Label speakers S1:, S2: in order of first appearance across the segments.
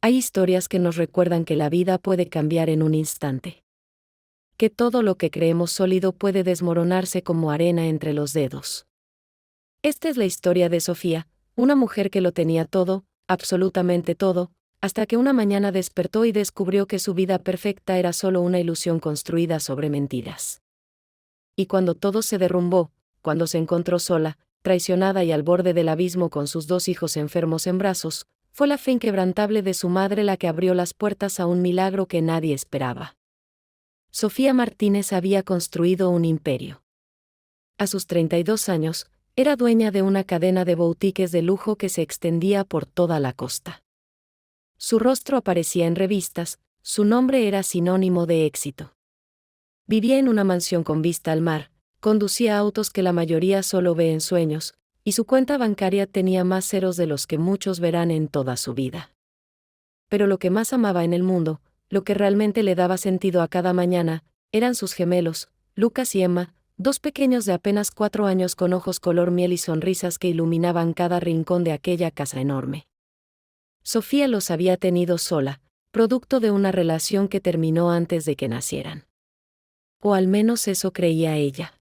S1: Hay historias que nos recuerdan que la vida puede cambiar en un instante. Que todo lo que creemos sólido puede desmoronarse como arena entre los dedos. Esta es la historia de Sofía, una mujer que lo tenía todo, absolutamente todo, hasta que una mañana despertó y descubrió que su vida perfecta era solo una ilusión construida sobre mentiras. Y cuando todo se derrumbó, cuando se encontró sola, traicionada y al borde del abismo con sus 2 hijos enfermos en brazos, fue la fe inquebrantable de su madre la que abrió las puertas a un milagro que nadie esperaba. Sofía Martínez había construido un imperio. A sus 32 años, era dueña de una cadena de boutiques de lujo que se extendía por toda la costa. Su rostro aparecía en revistas, su nombre era sinónimo de éxito. Vivía en una mansión con vista al mar, conducía autos que la mayoría solo ve en sueños, y su cuenta bancaria tenía más ceros de los que muchos verán en toda su vida. Pero lo que más amaba en el mundo, lo que realmente le daba sentido a cada mañana, eran sus gemelos, Lucas y Emma, 2 pequeños de apenas 4 años con ojos color miel y sonrisas que iluminaban cada rincón de aquella casa enorme. Sofía los había tenido sola, producto de una relación que terminó antes de que nacieran. O al menos eso creía ella.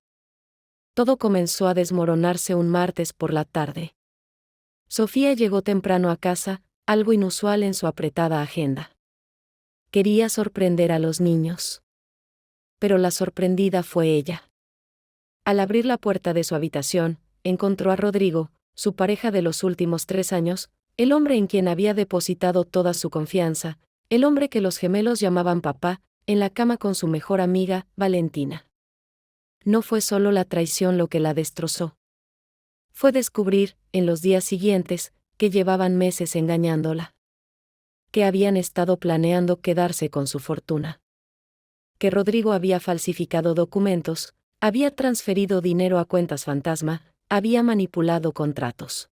S1: Todo comenzó a desmoronarse un martes por la tarde. Sofía llegó temprano a casa, algo inusual en su apretada agenda. Quería sorprender a los niños. Pero la sorprendida fue ella. Al abrir la puerta de su habitación, encontró a Rodrigo, su pareja de los últimos 3 años, el hombre en quien había depositado toda su confianza, el hombre que los gemelos llamaban papá, en la cama con su mejor amiga, Valentina. No fue solo la traición lo que la destrozó. Fue descubrir, en los días siguientes, que llevaban meses engañándola. Que habían estado planeando quedarse con su fortuna. Que Rodrigo había falsificado documentos, había transferido dinero a cuentas fantasma, había manipulado contratos.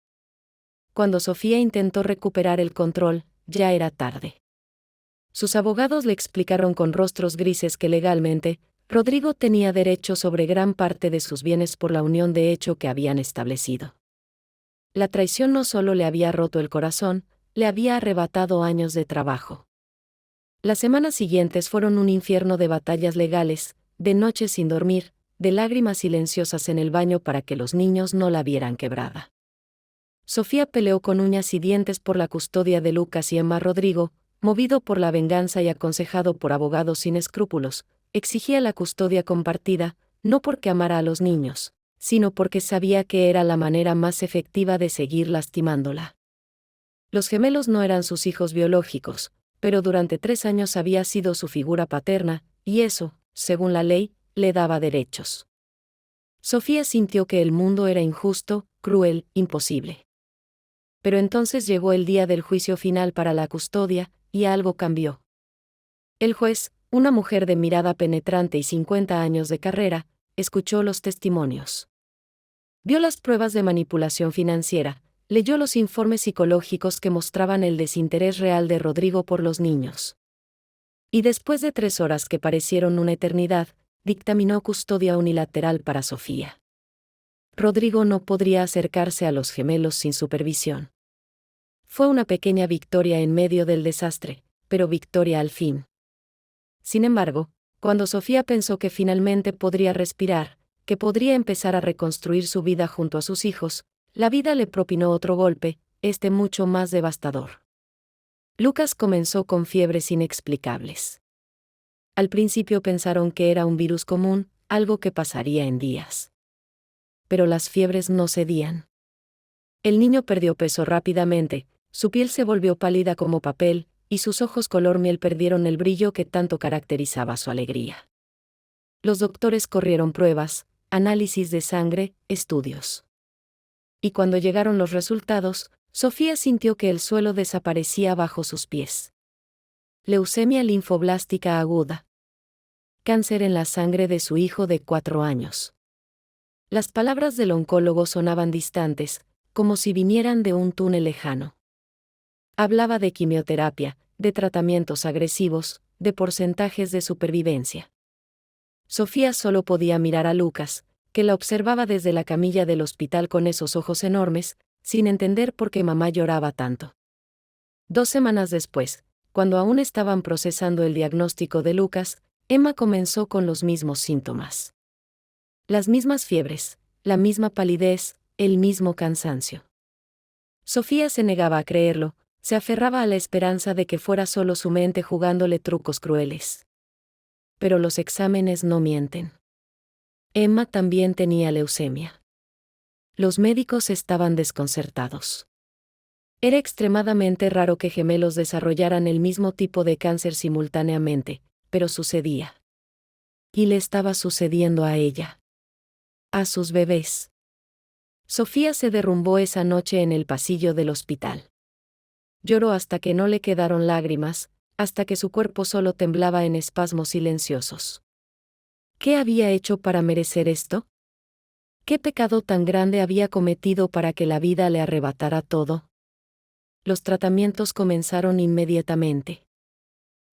S1: Cuando Sofía intentó recuperar el control, ya era tarde. Sus abogados le explicaron con rostros grises que legalmente, Rodrigo tenía derecho sobre gran parte de sus bienes por la unión de hecho que habían establecido. La traición no solo le había roto el corazón, le había arrebatado años de trabajo. Las semanas siguientes fueron un infierno de batallas legales, de noches sin dormir, de lágrimas silenciosas en el baño para que los niños no la vieran quebrada. Sofía peleó con uñas y dientes por la custodia de Lucas y Emma. Rodrigo, movido por la venganza y aconsejado por abogados sin escrúpulos, exigía la custodia compartida, no porque amara a los niños, sino porque sabía que era la manera más efectiva de seguir lastimándola. Los gemelos no eran sus hijos biológicos, pero durante 3 años había sido su figura paterna, y eso, según la ley, le daba derechos. Sofía sintió que el mundo era injusto, cruel, imposible. Pero entonces llegó el día del juicio final para la custodia, y algo cambió. El juez, una mujer de mirada penetrante y 50 años de carrera, escuchó los testimonios. Vio las pruebas de manipulación financiera, leyó los informes psicológicos que mostraban el desinterés real de Rodrigo por los niños. Y después de 3 horas que parecieron una eternidad, dictaminó custodia unilateral para Sofía. Rodrigo no podría acercarse a los gemelos sin supervisión. Fue una pequeña victoria en medio del desastre, pero victoria al fin. Sin embargo, cuando Sofía pensó que finalmente podría respirar, que podría empezar a reconstruir su vida junto a sus hijos, la vida le propinó otro golpe, mucho más devastador. Lucas comenzó con fiebres inexplicables. Al principio pensaron que era un virus común, algo que pasaría en días. Pero las fiebres no cedían. El niño perdió peso rápidamente, su piel se volvió pálida como papel, y sus ojos color miel perdieron el brillo que tanto caracterizaba su alegría. Los doctores corrieron pruebas, análisis de sangre, estudios. Y cuando llegaron los resultados, Sofía sintió que el suelo desaparecía bajo sus pies. Leucemia linfoblástica aguda. Cáncer en la sangre de su hijo de 4 años. Las palabras del oncólogo sonaban distantes, como si vinieran de un túnel lejano. Hablaba de quimioterapia, de tratamientos agresivos, de porcentajes de supervivencia. Sofía solo podía mirar a Lucas, que la observaba desde la camilla del hospital con esos ojos enormes, sin entender por qué mamá lloraba tanto. 2 semanas después, cuando aún estaban procesando el diagnóstico de Lucas, Emma comenzó con los mismos síntomas. Las mismas fiebres, la misma palidez, el mismo cansancio. Sofía se negaba a creerlo, se aferraba a la esperanza de que fuera solo su mente jugándole trucos crueles. Pero los exámenes no mienten. Emma también tenía leucemia. Los médicos estaban desconcertados. Era extremadamente raro que gemelos desarrollaran el mismo tipo de cáncer simultáneamente, pero sucedía. Y le estaba sucediendo a ella. A sus bebés. Sofía se derrumbó esa noche en el pasillo del hospital. Lloró hasta que no le quedaron lágrimas, hasta que su cuerpo solo temblaba en espasmos silenciosos. ¿Qué había hecho para merecer esto? ¿Qué pecado tan grande había cometido para que la vida le arrebatara todo? Los tratamientos comenzaron inmediatamente.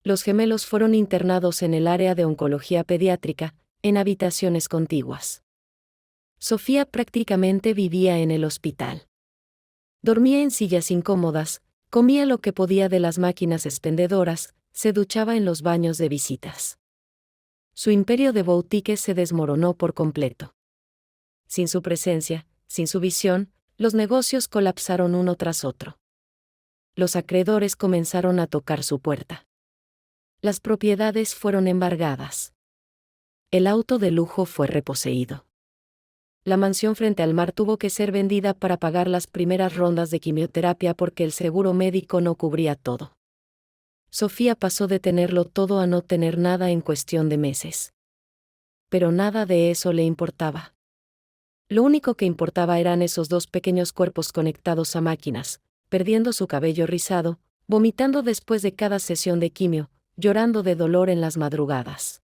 S1: Los gemelos fueron internados en el área de oncología pediátrica, en habitaciones contiguas. Sofía prácticamente vivía en el hospital. Dormía en sillas incómodas, comía lo que podía de las máquinas expendedoras, se duchaba en los baños de visitas. Su imperio de boutiques se desmoronó por completo. Sin su presencia, sin su visión, los negocios colapsaron uno tras otro. Los acreedores comenzaron a tocar su puerta. Las propiedades fueron embargadas. El auto de lujo fue reposeído. La mansión frente al mar tuvo que ser vendida para pagar las primeras rondas de quimioterapia porque el seguro médico no cubría todo. Sofía pasó de tenerlo todo a no tener nada en cuestión de meses. Pero nada de eso le importaba. Lo único que importaba eran esos 2 pequeños cuerpos conectados a máquinas, perdiendo su cabello rizado, vomitando después de cada sesión de quimio, llorando de dolor en las madrugadas.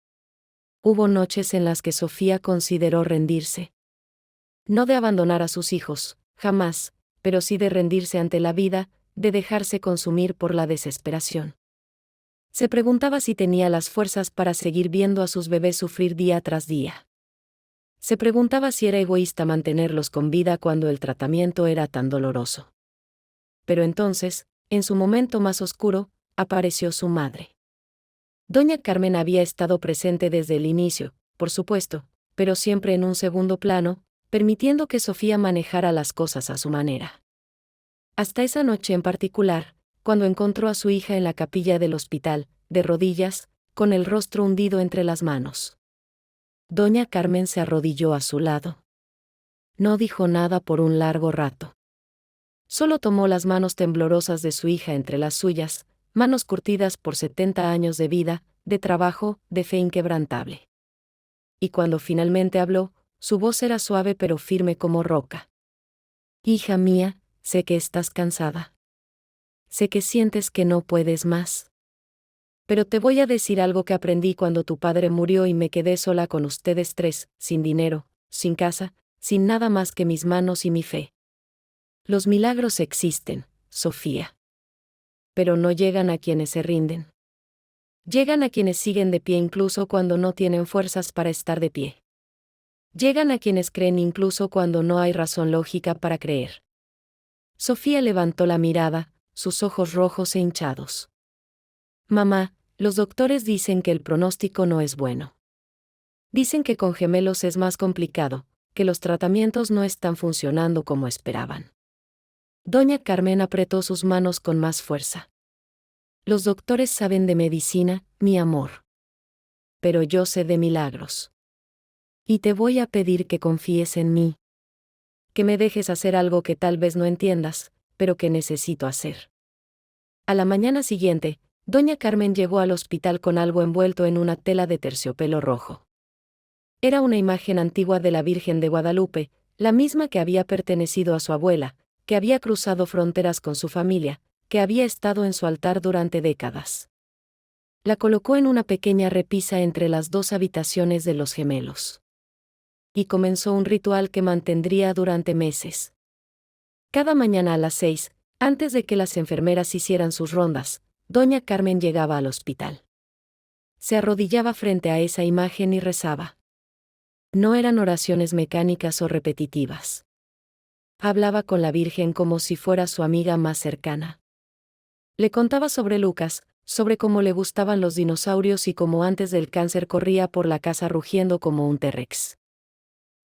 S1: Hubo noches en las que Sofía consideró rendirse. No de abandonar a sus hijos, jamás, pero sí de rendirse ante la vida, de dejarse consumir por la desesperación. Se preguntaba si tenía las fuerzas para seguir viendo a sus bebés sufrir día tras día. Se preguntaba si era egoísta mantenerlos con vida cuando el tratamiento era tan doloroso. Pero entonces, en su momento más oscuro, apareció su madre. Doña Carmen había estado presente desde el inicio, por supuesto, pero siempre en un segundo plano, permitiendo que Sofía manejara las cosas a su manera. Hasta esa noche en particular, cuando encontró a su hija en la capilla del hospital, de rodillas, con el rostro hundido entre las manos. Doña Carmen se arrodilló a su lado. No dijo nada por un largo rato. Solo tomó las manos temblorosas de su hija entre las suyas, manos curtidas por 70 años de vida, de trabajo, de fe inquebrantable. Y cuando finalmente habló, su voz era suave pero firme como roca. Hija mía, sé que estás cansada. Sé que sientes que no puedes más. Pero te voy a decir algo que aprendí cuando tu padre murió y me quedé sola con ustedes 3, sin dinero, sin casa, sin nada más que mis manos y mi fe. Los milagros existen, Sofía. Pero no llegan a quienes se rinden. Llegan a quienes siguen de pie incluso cuando no tienen fuerzas para estar de pie. Llegan a quienes creen incluso cuando no hay razón lógica para creer. Sofía levantó la mirada, sus ojos rojos e hinchados. Mamá, los doctores dicen que el pronóstico no es bueno. Dicen que con gemelos es más complicado, que los tratamientos no están funcionando como esperaban. Doña Carmen apretó sus manos con más fuerza. Los doctores saben de medicina, mi amor. Pero yo sé de milagros. Y te voy a pedir que confíes en mí. Que me dejes hacer algo que tal vez no entiendas, pero que necesito hacer. A la mañana siguiente, doña Carmen llegó al hospital con algo envuelto en una tela de terciopelo rojo. Era una imagen antigua de la Virgen de Guadalupe, la misma que había pertenecido a su abuela, que había cruzado fronteras con su familia, que había estado en su altar durante décadas. La colocó en una pequeña repisa entre las 2 habitaciones de los gemelos. Y comenzó un ritual que mantendría durante meses. Cada mañana a las 6, antes de que las enfermeras hicieran sus rondas, doña Carmen llegaba al hospital. Se arrodillaba frente a esa imagen y rezaba. No eran oraciones mecánicas o repetitivas. Hablaba con la Virgen como si fuera su amiga más cercana. Le contaba sobre Lucas, sobre cómo le gustaban los dinosaurios y cómo antes del cáncer corría por la casa rugiendo como un T-Rex.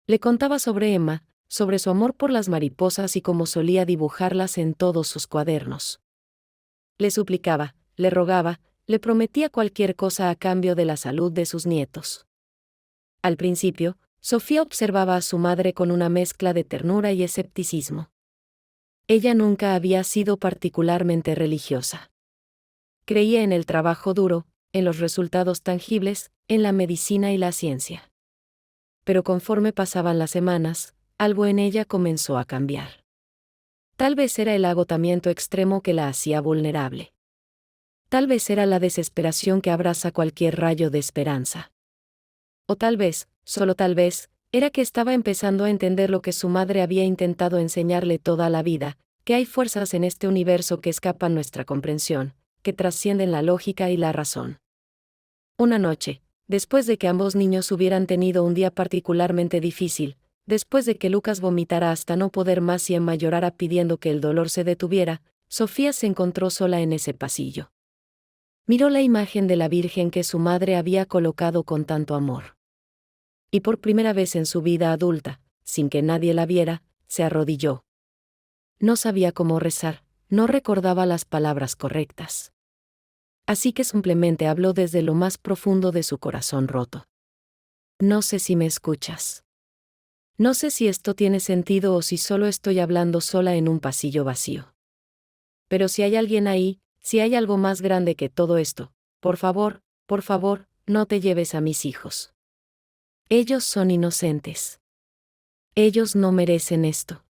S1: Le contaba sobre Emma, sobre su amor por las mariposas y cómo solía dibujarlas en todos sus cuadernos. Le suplicaba, le rogaba, le prometía cualquier cosa a cambio de la salud de sus nietos. Al principio, Sofía observaba a su madre con una mezcla de ternura y escepticismo. Ella nunca había sido particularmente religiosa. Creía en el trabajo duro, en los resultados tangibles, en la medicina y la ciencia. Pero conforme pasaban las semanas, algo en ella comenzó a cambiar. Tal vez era el agotamiento extremo que la hacía vulnerable. Tal vez era la desesperación que abraza cualquier rayo de esperanza. O tal vez, solo tal vez, era que estaba empezando a entender lo que su madre había intentado enseñarle toda la vida, que hay fuerzas en este universo que escapan nuestra comprensión, que trascienden la lógica y la razón. Una noche, después de que ambos niños hubieran tenido un día particularmente difícil, después de que Lucas vomitara hasta no poder más y Emma llorara pidiendo que el dolor se detuviera, Sofía se encontró sola en ese pasillo. Miró la imagen de la Virgen que su madre había colocado con tanto amor. Y por primera vez en su vida adulta, sin que nadie la viera, se arrodilló. No sabía cómo rezar, no recordaba las palabras correctas. Así que simplemente habló desde lo más profundo de su corazón roto. No sé si me escuchas. No sé si esto tiene sentido o si solo estoy hablando sola en un pasillo vacío. Pero si hay alguien ahí, si hay algo más grande que todo esto, por favor, no te lleves a mis hijos. Ellos son inocentes. Ellos no merecen esto.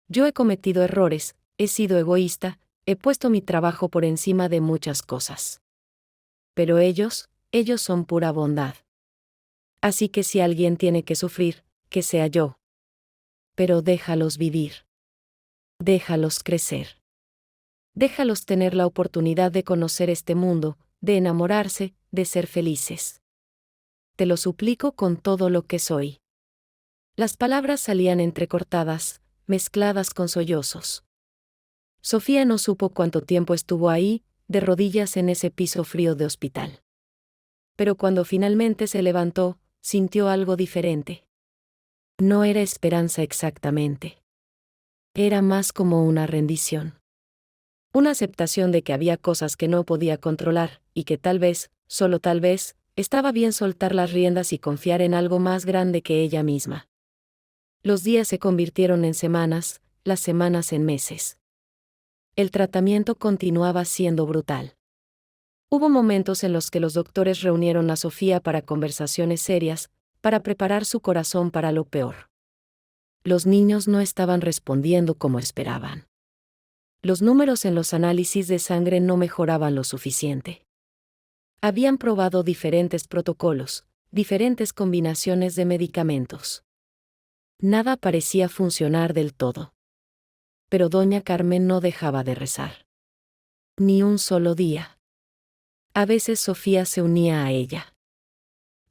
S1: Yo he cometido errores, he sido egoísta, he puesto mi trabajo por encima de muchas cosas. Pero ellos son pura bondad. Así que si alguien tiene que sufrir, que sea yo. Pero déjalos vivir. Déjalos crecer. Déjalos tener la oportunidad de conocer este mundo, de enamorarse, de ser felices. Te lo suplico con todo lo que soy. Las palabras salían entrecortadas, mezcladas con sollozos. Sofía no supo cuánto tiempo estuvo ahí, de rodillas en ese piso frío de hospital. Pero cuando finalmente se levantó, sintió algo diferente. No era esperanza exactamente. Era más como una rendición. Una aceptación de que había cosas que no podía controlar, y que tal vez, solo tal vez, estaba bien soltar las riendas y confiar en algo más grande que ella misma. Los días se convirtieron en semanas, las semanas en meses. El tratamiento continuaba siendo brutal. Hubo momentos en los que los doctores reunieron a Sofía para conversaciones serias, para preparar su corazón para lo peor. Los niños no estaban respondiendo como esperaban. Los números en los análisis de sangre no mejoraban lo suficiente. Habían probado diferentes protocolos, diferentes combinaciones de medicamentos. Nada parecía funcionar del todo. Pero doña Carmen no dejaba de rezar. Ni un solo día. A veces Sofía se unía a ella.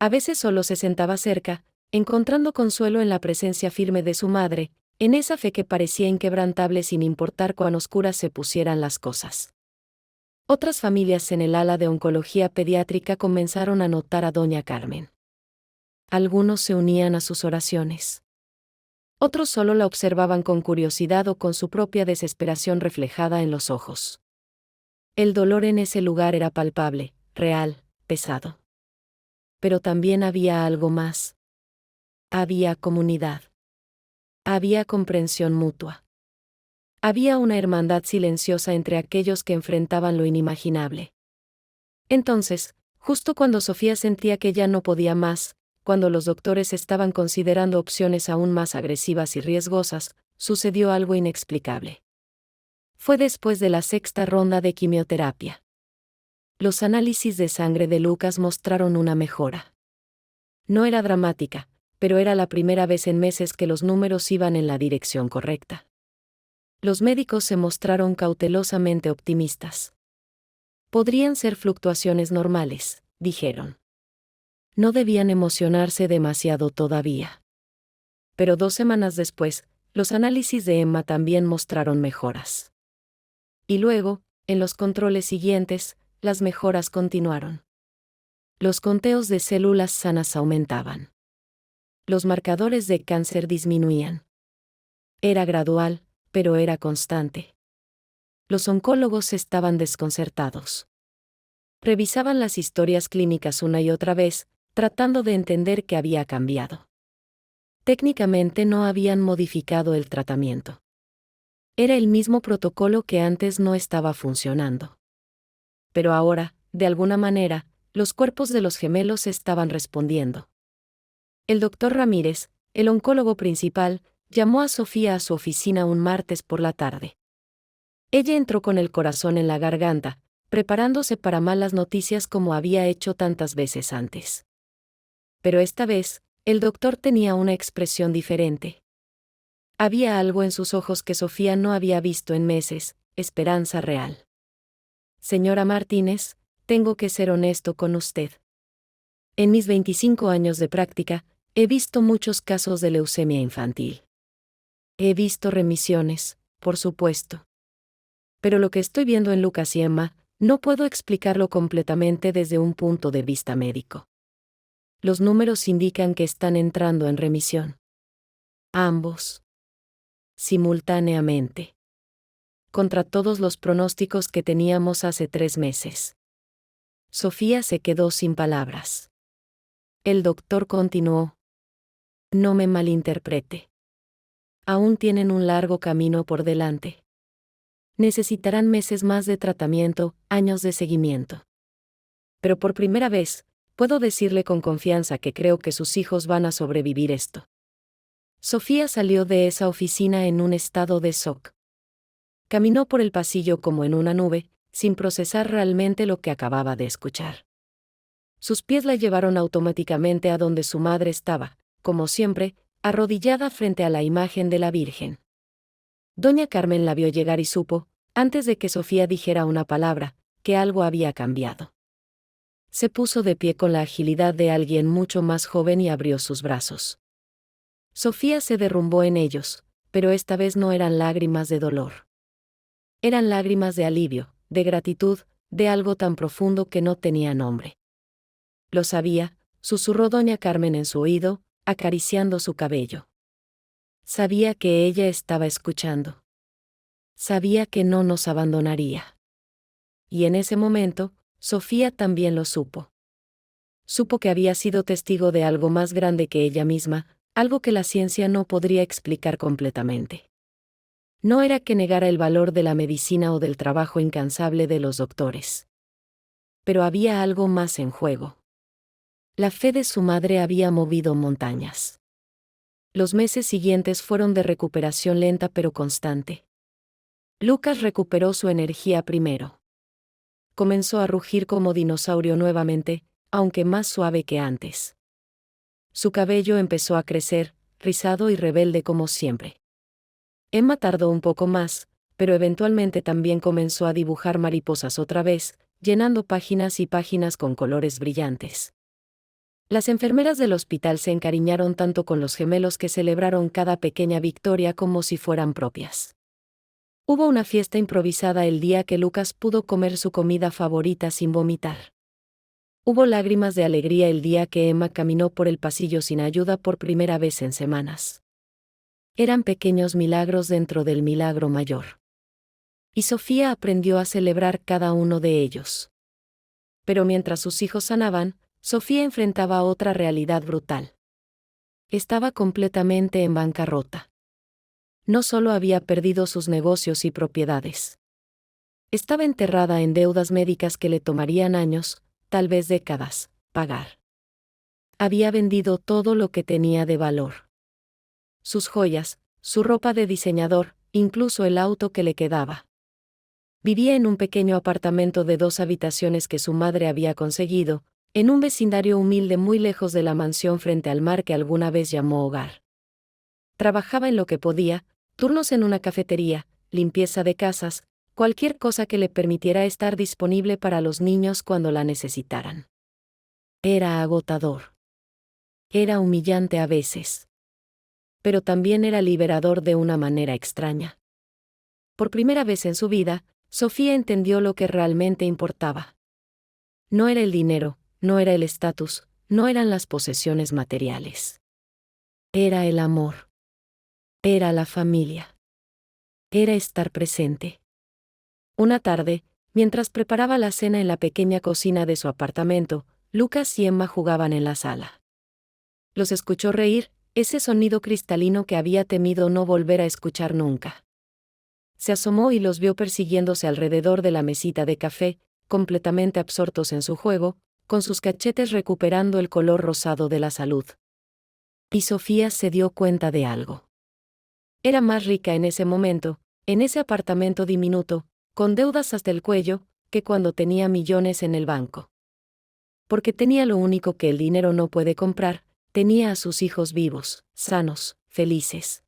S1: A veces solo se sentaba cerca, encontrando consuelo en la presencia firme de su madre, en esa fe que parecía inquebrantable sin importar cuán oscuras se pusieran las cosas. Otras familias en el ala de oncología pediátrica comenzaron a notar a doña Carmen. Algunos se unían a sus oraciones. Otros solo la observaban con curiosidad o con su propia desesperación reflejada en los ojos. El dolor en ese lugar era palpable, real, pesado. Pero también había algo más. Había comunidad. Había comprensión mutua. Había una hermandad silenciosa entre aquellos que enfrentaban lo inimaginable. Entonces, justo cuando Sofía sentía que ya no podía más, cuando los doctores estaban considerando opciones aún más agresivas y riesgosas, sucedió algo inexplicable. Fue después de la sexta ronda de quimioterapia. Los análisis de sangre de Lucas mostraron una mejora. No era dramática, pero era la primera vez en meses que los números iban en la dirección correcta. Los médicos se mostraron cautelosamente optimistas. Podrían ser fluctuaciones normales, dijeron. No debían emocionarse demasiado todavía. Pero 2 semanas después, los análisis de Emma también mostraron mejoras. Y luego, En los controles siguientes, las mejoras continuaron. Los conteos de células sanas aumentaban. Los marcadores de cáncer disminuían. Era gradual, pero era constante. Los oncólogos estaban desconcertados. Revisaban las historias clínicas una y otra vez, tratando de entender qué había cambiado. Técnicamente no habían modificado el tratamiento. Era el mismo protocolo que antes no estaba funcionando. Pero ahora, de alguna manera, los cuerpos de los gemelos estaban respondiendo. El doctor Ramírez, el oncólogo principal, llamó a Sofía a su oficina un martes por la tarde. Ella entró con el corazón en la garganta, preparándose para malas noticias como había hecho tantas veces antes. Pero esta vez, el doctor tenía una expresión diferente. Había algo en sus ojos que Sofía no había visto en meses, esperanza real. Señora Martínez, tengo que ser honesto con usted. En mis 25 años de práctica, he visto muchos casos de leucemia infantil. He visto remisiones, por supuesto. Pero lo que estoy viendo en Lucas y Emma, no puedo explicarlo completamente desde un punto de vista médico. Los números indican que están entrando en remisión. Ambos. Simultáneamente. Contra todos los pronósticos que teníamos hace 3 meses. Sofía se quedó sin palabras. El doctor continuó. No me malinterprete. Aún tienen un largo camino por delante. Necesitarán meses más de tratamiento, años de seguimiento. Pero por primera vez, puedo decirle con confianza que creo que sus hijos van a sobrevivir esto. Sofía salió de esa oficina en un estado de shock. Caminó por el pasillo como en una nube, sin procesar realmente lo que acababa de escuchar. Sus pies la llevaron automáticamente a donde su madre estaba, como siempre, arrodillada frente a la imagen de la Virgen. Doña Carmen la vio llegar y supo, antes de que Sofía dijera una palabra, que algo había cambiado. Se puso de pie con la agilidad de alguien mucho más joven y abrió sus brazos. Sofía se derrumbó en ellos, pero esta vez no eran lágrimas de dolor. Eran lágrimas de alivio, de gratitud, de algo tan profundo que no tenía nombre. Lo sabía, susurró doña Carmen en su oído, acariciando su cabello. Sabía que ella estaba escuchando. Sabía que no nos abandonaría. Y en ese momento, Sofía también lo supo. Supo que había sido testigo de algo más grande que ella misma, algo que la ciencia no podría explicar completamente. No era que negara el valor de la medicina o del trabajo incansable de los doctores. Pero había algo más en juego. La fe de su madre había movido montañas. Los meses siguientes fueron de recuperación lenta pero constante. Lucas recuperó su energía primero. Comenzó a rugir como dinosaurio nuevamente, aunque más suave que antes. Su cabello empezó a crecer, rizado y rebelde como siempre. Emma tardó un poco más, pero eventualmente también comenzó a dibujar mariposas otra vez, llenando páginas y páginas con colores brillantes. Las enfermeras del hospital se encariñaron tanto con los gemelos que celebraron cada pequeña victoria como si fueran propias. Hubo una fiesta improvisada el día que Lucas pudo comer su comida favorita sin vomitar. Hubo lágrimas de alegría el día que Emma caminó por el pasillo sin ayuda por primera vez en semanas. Eran pequeños milagros dentro del milagro mayor. Y Sofía aprendió a celebrar cada uno de ellos. Pero mientras sus hijos sanaban, Sofía enfrentaba otra realidad brutal. Estaba completamente en bancarrota. No solo había perdido sus negocios y propiedades. Estaba enterrada en deudas médicas que le tomarían años, tal vez décadas, pagar. Había vendido todo lo que tenía de valor. Sus joyas, su ropa de diseñador, incluso el auto que le quedaba. Vivía en un pequeño apartamento de 2 habitaciones que su madre había conseguido, en un vecindario humilde muy lejos de la mansión frente al mar que alguna vez llamó hogar. Trabajaba en lo que podía, turnos en una cafetería, limpieza de casas, cualquier cosa que le permitiera estar disponible para los niños cuando la necesitaran. Era agotador. Era humillante a veces. Pero también era liberador de una manera extraña. Por primera vez en su vida, Sofía entendió lo que realmente importaba. No era el dinero, no era el estatus, no eran las posesiones materiales. Era el amor. Era la familia. Era estar presente. Una tarde, mientras preparaba la cena en la pequeña cocina de su apartamento, Lucas y Emma jugaban en la sala. Los escuchó reír, ese sonido cristalino que había temido no volver a escuchar nunca. Se asomó y los vio persiguiéndose alrededor de la mesita de café, completamente absortos en su juego, con sus cachetes recuperando el color rosado de la salud. Y Sofía se dio cuenta de algo. Era más rica en ese momento, en ese apartamento diminuto, con deudas hasta el cuello, que cuando tenía millones en el banco. Porque tenía lo único que el dinero no puede comprar, tenía a sus hijos vivos, sanos, felices.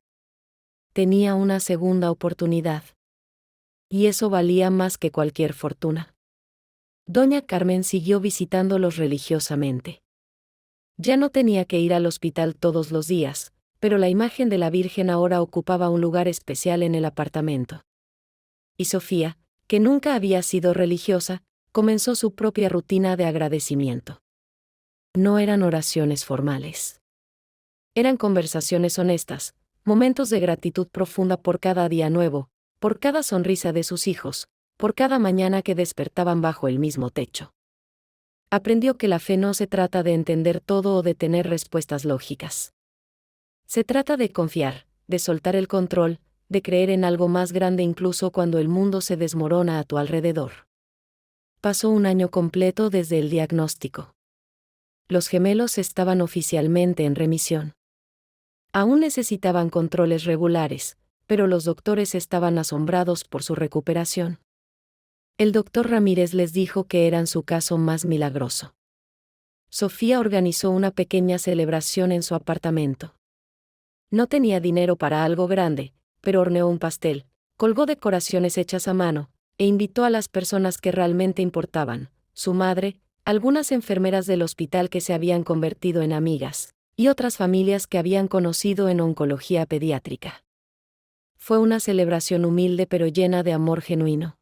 S1: Tenía una segunda oportunidad. Y eso valía más que cualquier fortuna. Doña Carmen siguió visitándolos religiosamente. Ya no tenía que ir al hospital todos los días, pero la imagen de la Virgen ahora ocupaba un lugar especial en el apartamento. Y Sofía, que nunca había sido religiosa, comenzó su propia rutina de agradecimiento. No eran oraciones formales. Eran conversaciones honestas, momentos de gratitud profunda por cada día nuevo, por cada sonrisa de sus hijos, por cada mañana que despertaban bajo el mismo techo. Aprendió que la fe no se trata de entender todo o de tener respuestas lógicas. Se trata de confiar, de soltar el control, de creer en algo más grande incluso cuando el mundo se desmorona a tu alrededor. Pasó un año completo desde el diagnóstico. Los gemelos estaban oficialmente en remisión. Aún necesitaban controles regulares, pero los doctores estaban asombrados por su recuperación. El doctor Ramírez les dijo que eran su caso más milagroso. Sofía organizó una pequeña celebración en su apartamento. No tenía dinero para algo grande, pero horneó un pastel, colgó decoraciones hechas a mano, e invitó a las personas que realmente importaban, su madre, algunas enfermeras del hospital que se habían convertido en amigas, y otras familias que habían conocido en oncología pediátrica. Fue una celebración humilde pero llena de amor genuino.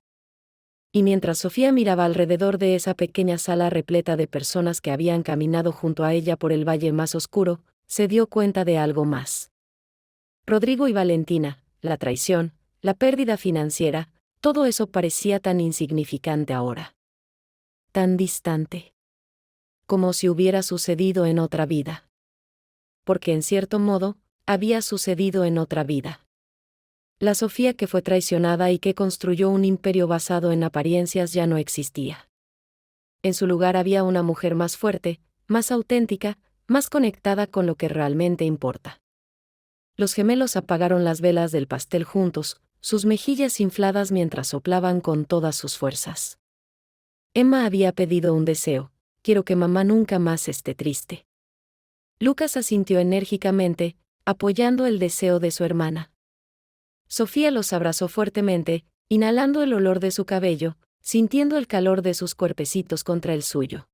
S1: Y mientras Sofía miraba alrededor de esa pequeña sala repleta de personas que habían caminado junto a ella por el valle más oscuro, se dio cuenta de algo más. Rodrigo y Valentina, la traición, la pérdida financiera, todo eso parecía tan insignificante ahora. Tan distante. Como si hubiera sucedido en otra vida. Porque en cierto modo, había sucedido en otra vida. La Sofía que fue traicionada y que construyó un imperio basado en apariencias ya no existía. En su lugar había una mujer más fuerte, más auténtica, más conectada con lo que realmente importa. Los gemelos apagaron las velas del pastel juntos, sus mejillas infladas mientras soplaban con todas sus fuerzas. Emma había pedido un deseo: quiero que mamá nunca más esté triste. Lucas asintió enérgicamente, apoyando el deseo de su hermana. Sofía los abrazó fuertemente, inhalando el olor de su cabello, sintiendo el calor de sus cuerpecitos contra el suyo.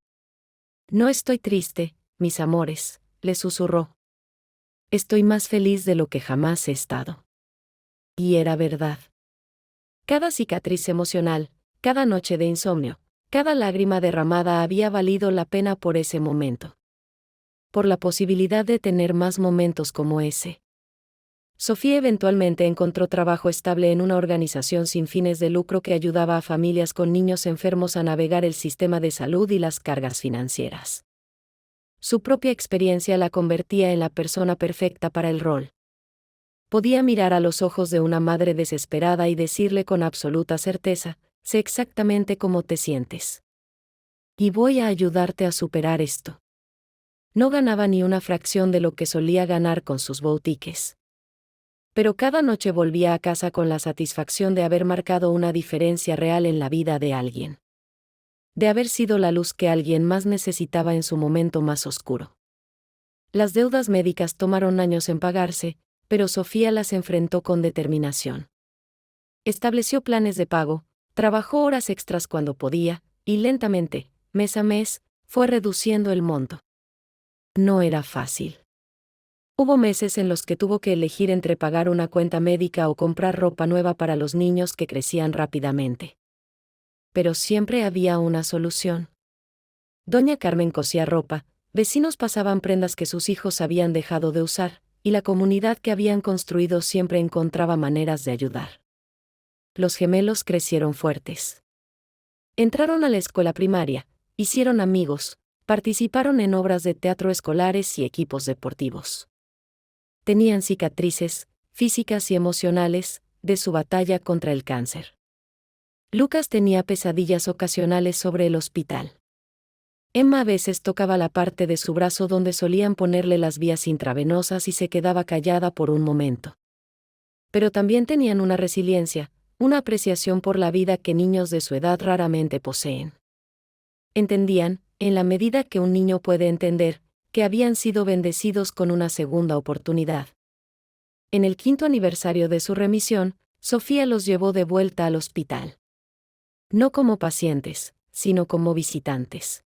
S1: No estoy triste, mis amores, le susurró. Estoy más feliz de lo que jamás he estado. Y era verdad. Cada cicatriz emocional, cada noche de insomnio, cada lágrima derramada había valido la pena por ese momento. Por la posibilidad de tener más momentos como ese. Sofía eventualmente encontró trabajo estable en una organización sin fines de lucro que ayudaba a familias con niños enfermos a navegar el sistema de salud y las cargas financieras. Su propia experiencia la convertía en la persona perfecta para el rol. Podía mirar a los ojos de una madre desesperada y decirle con absoluta certeza: sé exactamente cómo te sientes. Y voy a ayudarte a superar esto. No ganaba ni una fracción de lo que solía ganar con sus boutiques. Pero cada noche volvía a casa con la satisfacción de haber marcado una diferencia real en la vida de alguien. De haber sido la luz que alguien más necesitaba en su momento más oscuro. Las deudas médicas tomaron años en pagarse, pero Sofía las enfrentó con determinación. Estableció planes de pago, trabajó horas extras cuando podía, y lentamente, mes a mes, fue reduciendo el monto. No era fácil. Hubo meses en los que tuvo que elegir entre pagar una cuenta médica o comprar ropa nueva para los niños que crecían rápidamente. pero siempre había una solución. Doña Carmen cosía ropa, vecinos pasaban prendas que sus hijos habían dejado de usar, y la comunidad que habían construido siempre encontraba maneras de ayudar. Los gemelos crecieron fuertes. Entraron a la escuela primaria, hicieron amigos, participaron en obras de teatro escolares y equipos deportivos. Tenían cicatrices, físicas y emocionales, de su batalla contra el cáncer. Lucas tenía pesadillas ocasionales sobre el hospital. Emma a veces tocaba la parte de su brazo donde solían ponerle las vías intravenosas y se quedaba callada por un momento. Pero también tenían una resiliencia, una apreciación por la vida que niños de su edad raramente poseen. Entendían, en la medida que un niño puede entender, que habían sido bendecidos con una segunda oportunidad. En el 5º aniversario de su remisión, Sofía los llevó de vuelta al hospital. No como pacientes, sino como visitantes.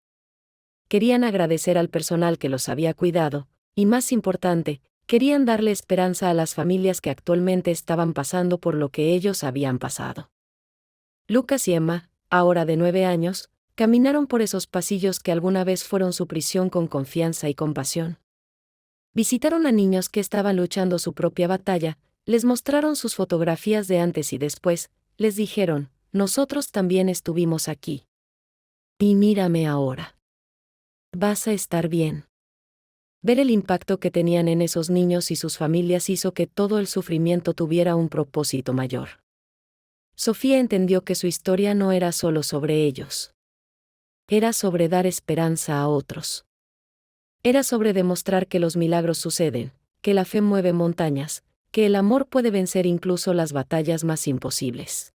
S1: Querían agradecer al personal que los había cuidado, y más importante, querían darle esperanza a las familias que actualmente estaban pasando por lo que ellos habían pasado. Lucas y Emma, ahora de 9 años, caminaron por esos pasillos que alguna vez fueron su prisión con confianza y compasión. Visitaron a niños que estaban luchando su propia batalla, les mostraron sus fotografías de antes y después, les dijeron, nosotros también estuvimos aquí. Y mírame ahora. Vas a estar bien. Ver el impacto que tenían en esos niños y sus familias hizo que todo el sufrimiento tuviera un propósito mayor. Sofía entendió que su historia no era solo sobre ellos. Era sobre dar esperanza a otros. Era sobre demostrar que los milagros suceden, que la fe mueve montañas, que el amor puede vencer incluso las batallas más imposibles.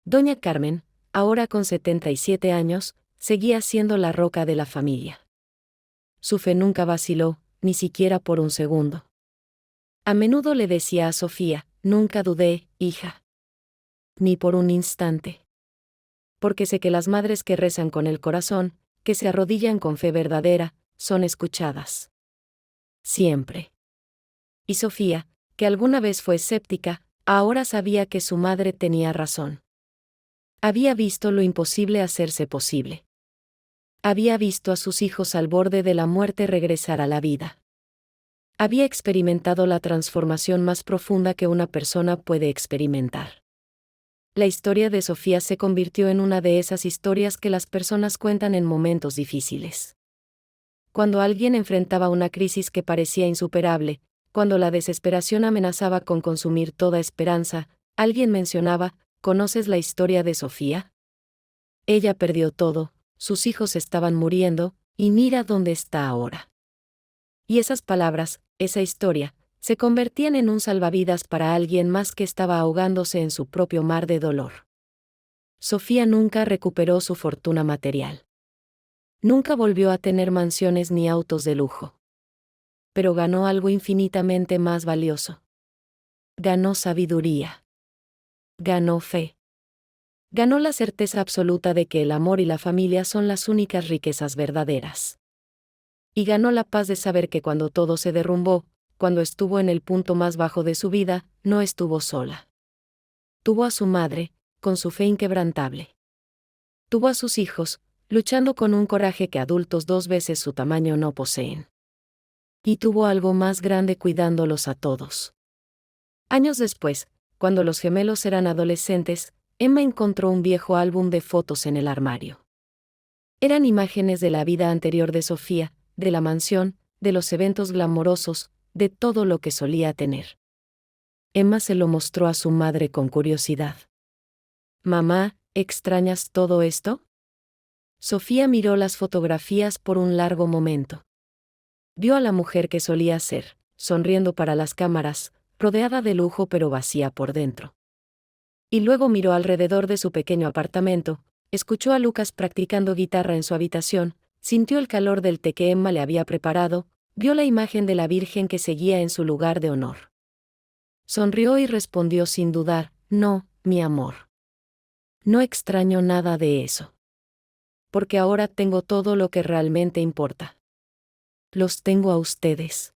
S1: Doña Carmen, ahora con 77 años, seguía siendo la roca de la familia. Su fe nunca vaciló, ni siquiera por un segundo. A menudo le decía a Sofía, nunca dudé, hija. Ni por un instante. Porque sé que las madres que rezan con el corazón, que se arrodillan con fe verdadera, son escuchadas. Siempre. Y Sofía, que alguna vez fue escéptica, ahora sabía que su madre tenía razón. Había visto lo imposible hacerse posible. Había visto a sus hijos al borde de la muerte regresar a la vida. Había experimentado la transformación más profunda que una persona puede experimentar. La historia de Sofía se convirtió en una de esas historias que las personas cuentan en momentos difíciles. Cuando alguien enfrentaba una crisis que parecía insuperable, cuando la desesperación amenazaba con consumir toda esperanza, alguien mencionaba, ¿conoces la historia de Sofía? Ella perdió todo, sus hijos estaban muriendo, y mira dónde está ahora. Y esas palabras, esa historia, se convertían en un salvavidas para alguien más que estaba ahogándose en su propio mar de dolor. Sofía nunca recuperó su fortuna material. Nunca volvió a tener mansiones ni autos de lujo. Pero ganó algo infinitamente más valioso. Ganó sabiduría. Ganó fe. Ganó la certeza absoluta de que el amor y la familia son las únicas riquezas verdaderas. Y ganó la paz de saber que cuando todo se derrumbó, cuando estuvo en el punto más bajo de su vida, no estuvo sola. Tuvo a su madre, con su fe inquebrantable. Tuvo a sus hijos, luchando con un coraje que adultos 2 veces su tamaño no poseen. Y tuvo algo más grande cuidándolos a todos. Años después, cuando los gemelos eran adolescentes, Emma encontró un viejo álbum de fotos en el armario. Eran imágenes de la vida anterior de Sofía, de la mansión, de los eventos glamorosos, de todo lo que solía tener. Emma se lo mostró a su madre con curiosidad. «Mamá, ¿extrañas todo esto?» Sofía miró las fotografías por un largo momento. Vio a la mujer que solía ser, sonriendo para las cámaras, rodeada de lujo pero vacía por dentro. Y luego miró alrededor de su pequeño apartamento, escuchó a Lucas practicando guitarra en su habitación, sintió el calor del té que Emma le había preparado, vio la imagen de la Virgen que seguía en su lugar de honor. Sonrió y respondió sin dudar, «No, mi amor. No extraño nada de eso. Porque ahora tengo todo lo que realmente importa. Los tengo a ustedes».